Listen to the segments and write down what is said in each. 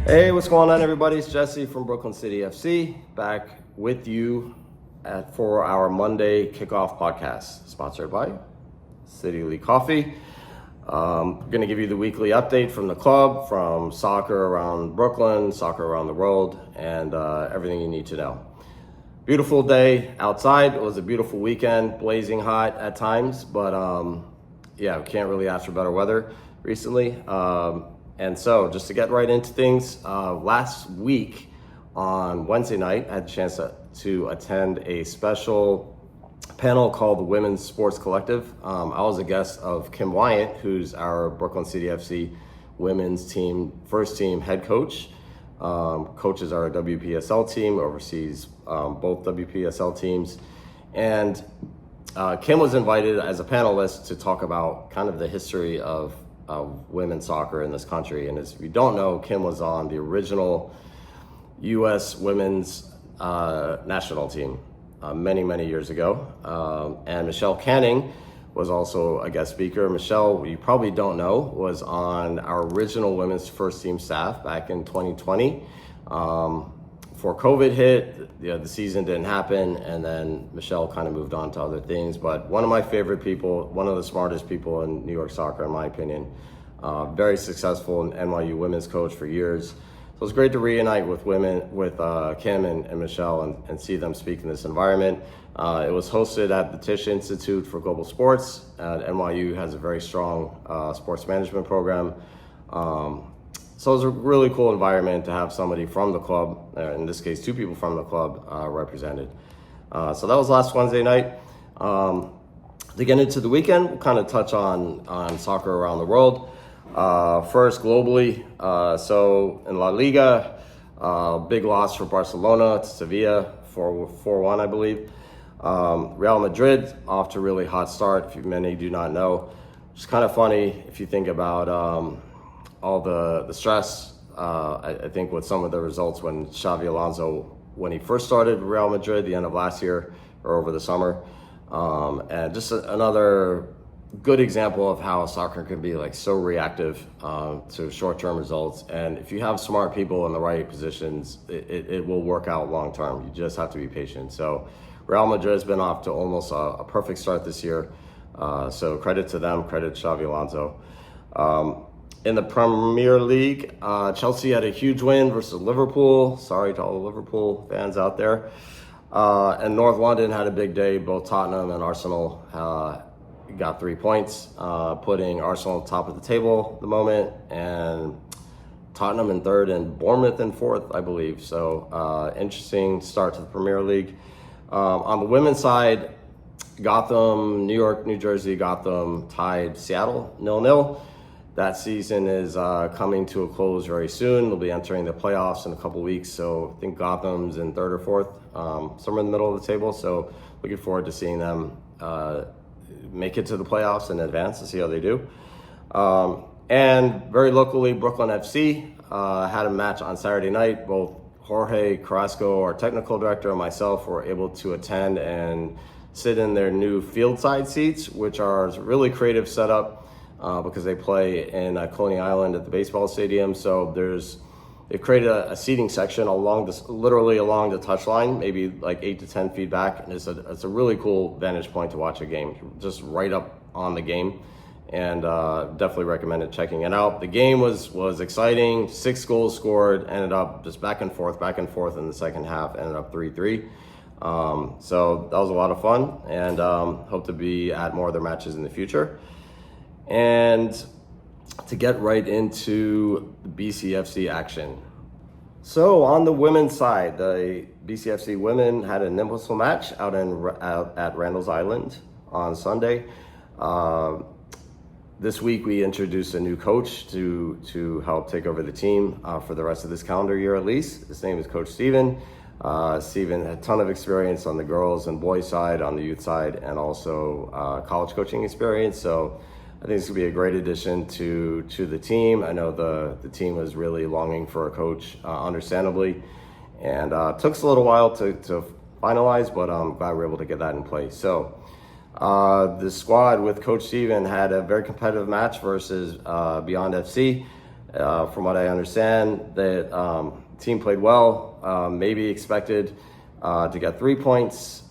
Hey, what's going on, everybody? It's Jesse from Brooklyn City FC, back with you for our Monday Kickoff podcast, sponsored by City League Coffee. We're going to give you the weekly update from the club, from soccer around Brooklyn, soccer around the world, and everything you need to know. Beautiful day outside. It was a beautiful weekend, blazing hot at times, but we can't really ask for better weather recently. And so just to get right into things, last week on Wednesday night, I had a chance to attend a special panel called the Women's Sports Collective. I was a guest of Kim Wyatt, who's our Brooklyn City FC women's team, first team head coach. Coaches our WPSL team, oversees both WPSL teams. And Kim was invited as a panelist to talk about kind of the history of women's soccer in this country. And if you don't know, Kim was on the original U.S. women's national team many years ago. And Michelle Canning was also a guest speaker. Michelle, you probably don't know, was on our original women's first team staff back in 2020. Before COVID hit, the season didn't happen, and then Michelle kind of moved on to other things. But one of my favorite people, one of the smartest people in New York soccer, in my opinion. Very successful in NYU women's coach for years. So it was great to reunite with Kim and Michelle and see them speak in this environment. It was hosted at the Tisch Institute for Global Sports. NYU has a very strong sports management program. So it was a really cool environment to have somebody from the club, in this case, two people from the club represented. So that was last Wednesday night. To get into the weekend, we'll kind of touch on soccer around the world. First, globally, so in La Liga, big loss for Barcelona to Sevilla, 4-1, I believe. Real Madrid off to a really hot start, if many do not know. It's kind of funny if you think about all the stress, I think, with some of the results when Xavi Alonso, when he first started Real Madrid, the end of last year or over the summer. And just another good example of how soccer can be like so reactive to short-term results. And if you have smart people in the right positions, it will work out long-term. You just have to be patient. So Real Madrid has been off to almost a perfect start this year. So credit to them, credit to Xavi Alonso. In the Premier League, Chelsea had a huge win versus Liverpool. Sorry to all the Liverpool fans out there. And North London had a big day. Both Tottenham and Arsenal got 3 points, putting Arsenal top of the table at the moment, and Tottenham in third and Bournemouth in fourth, I believe. So interesting start to the Premier League. On the women's side, Gotham, New York, New Jersey, Gotham tied Seattle 0-0. That season is coming to a close very soon. They'll be entering the playoffs in a couple weeks. So I think Gotham's in third or fourth, somewhere in the middle of the table. So looking forward to seeing them make it to the playoffs and advance to see how they do. And very locally, Brooklyn FC had a match on Saturday night. Both Jorge Carrasco, our technical director, and myself were able to attend and sit in their new field side seats, which are a really creative setup. Because they play in Coney Island at the baseball stadium. So they've created a seating section literally along the touchline, maybe like 8 to 10 feet back. And it's a really cool vantage point to watch a game, just right up on the game. And definitely recommend checking it out. The game was exciting. 6 goals scored, ended up just back and forth in the second half, ended up 3-3. So that was a lot of fun, and hope to be at more of their matches in the future. And to get right into the BCFC action. So on the women's side, the BCFC women had a nimble match out at Randall's Island on Sunday. This week we introduced a new coach to help take over the team for the rest of this calendar year at least. His name is Coach Steven. Steven had a ton of experience on the girls and boys side, on the youth side, and also college coaching experience. So I think this could be a great addition to the team. I know the team was really longing for a coach, understandably, and took us a little while to finalize, but I'm glad we were able to get that in place. So the squad with Coach Steven had a very competitive match versus Beyond FC. From what I understand, the team played well, maybe expected to get 3 points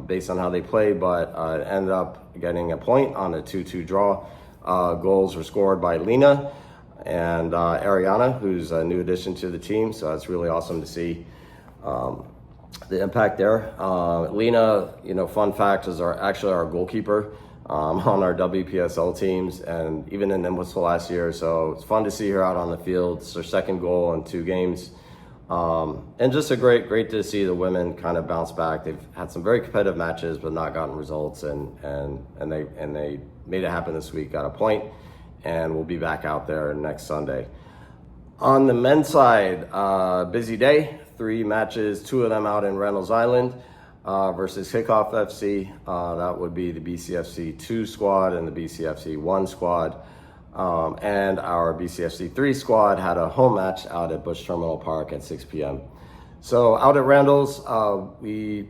based on how they played, but ended up getting a point on a 2-2 draw. Goals were scored by Lena and Ariana, who's a new addition to the team, so it's really awesome to see the impact there. Lena, fun fact, is actually our goalkeeper on our WPSL teams, and even in Whistle last year, so it's fun to see her out on the field. It's her second goal in 2 games. And just great to see the women kind of bounce back. They've had some very competitive matches, but not gotten results, and they made it happen this week, got a point, and we'll be back out there next Sunday. On the men's side, busy day, 3 matches, 2 of them out in Reynolds Island versus Kickoff FC. That would be the BCFC 2 squad and the BCFC 1 squad. And our BCFC 3 squad had a home match out at Bush Terminal Park at 6 p.m. So out at Randall's, we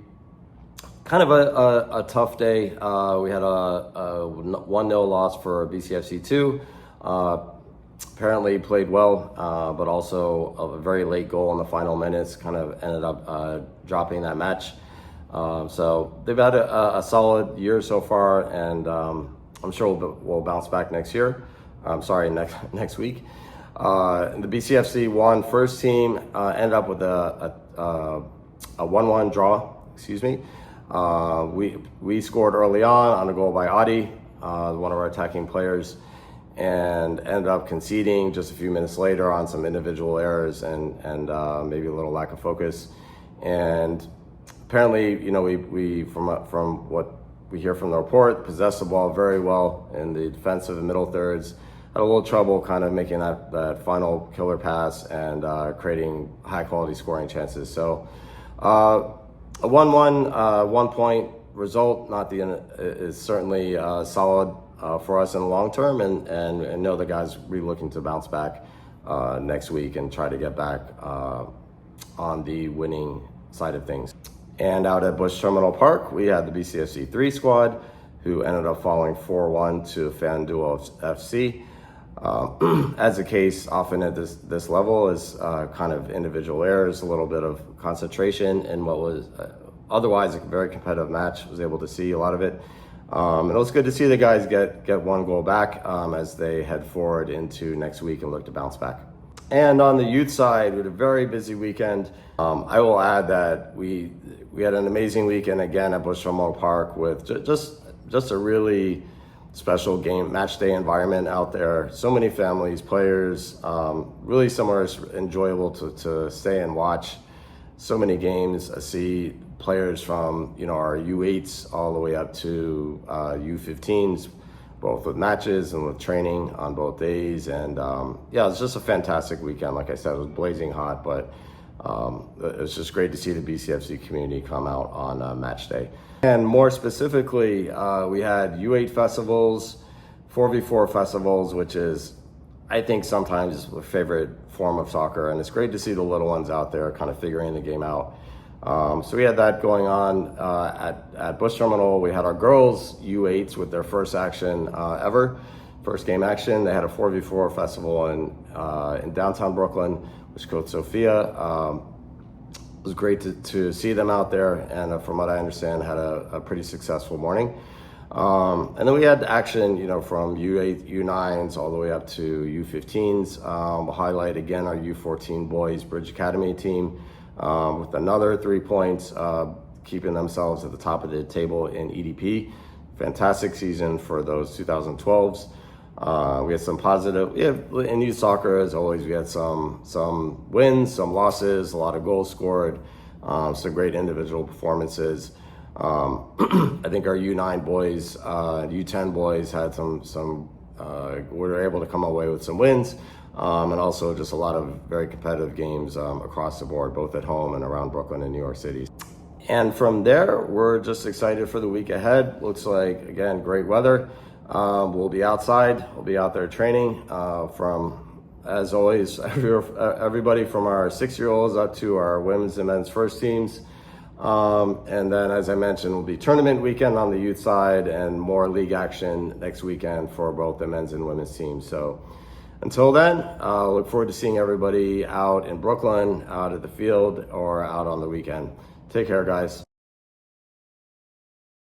kind of a tough day. We had a 1-0 loss for BCFC 2. Apparently played well, but also a very late goal in the final minutes kind of ended up dropping that match. So they've had a solid year so far, and I'm sure we'll bounce back next year. Next week. The BCFC 1 first team ended up with a 1-1 draw. We scored early on a goal by Adi, one of our attacking players, and ended up conceding just a few minutes later on some individual errors and maybe a little lack of focus. And apparently, we from what we hear from the report, possessed the ball very well in the defensive and middle thirds. Had a little trouble kind of making that final killer pass and creating high quality scoring chances. So a 1-1, 1 point result, is certainly solid for us in the long term, and know the guys really looking to bounce back next week and try to get back on the winning side of things. And out at Bush Terminal Park, we had the BCFC 3 squad, who ended up falling 4-1 to FanDuel FC. As the case often at this level is kind of individual errors, a little bit of concentration in what was otherwise a very competitive match. Was able to see a lot of it. And it was good to see the guys get 1 goal back as they head forward into next week and look to bounce back. And on the youth side, we had a very busy weekend. I will add that we had an amazing weekend again at Bush Terminal Park with just a really special match day environment out there. So many families, players, really somewhere enjoyable to stay and watch. So many games, see players from our U8s all the way up to U15s, both with matches and with training on both days. And it's just a fantastic weekend. Like I said, it was blazing hot, but it's just great to see the BCFC community come out on match day. And more specifically, we had U8 festivals, 4v4 festivals, which is, I think, sometimes a favorite form of soccer. And it's great to see the little ones out there kind of figuring the game out. So we had that going on at Bush Terminal. We had our girls U8s with their first action ever, first game action. They had a 4v4 festival in downtown Brooklyn, which Coach Sophia. It was great to see them out there, and from what I understand, had a pretty successful morning. And then we had action, from U8, U9s all the way up to U15s. We'll highlight again our U14 boys Bridge Academy team with another 3 points, keeping themselves at the top of the table in EDP. Fantastic season for those 2012s. We had some positive, in youth soccer, as always, we had some wins, some losses, a lot of goals scored, some great individual performances. I think our U9 boys, U10 boys had we were able to come away with some wins, and also just a lot of very competitive games across the board, both at home and around Brooklyn and New York City. And from there, we're just excited for the week ahead. Looks like, again, great weather. We'll be outside. We'll be out there training from, as always, everybody from our 6-year-olds up to our women's and men's first teams. And then, as I mentioned, will be tournament weekend on the youth side and more league action next weekend for both the men's and women's teams. So Until then, look forward to seeing everybody out in Brooklyn, out at the field, or out on the weekend. Take care, guys.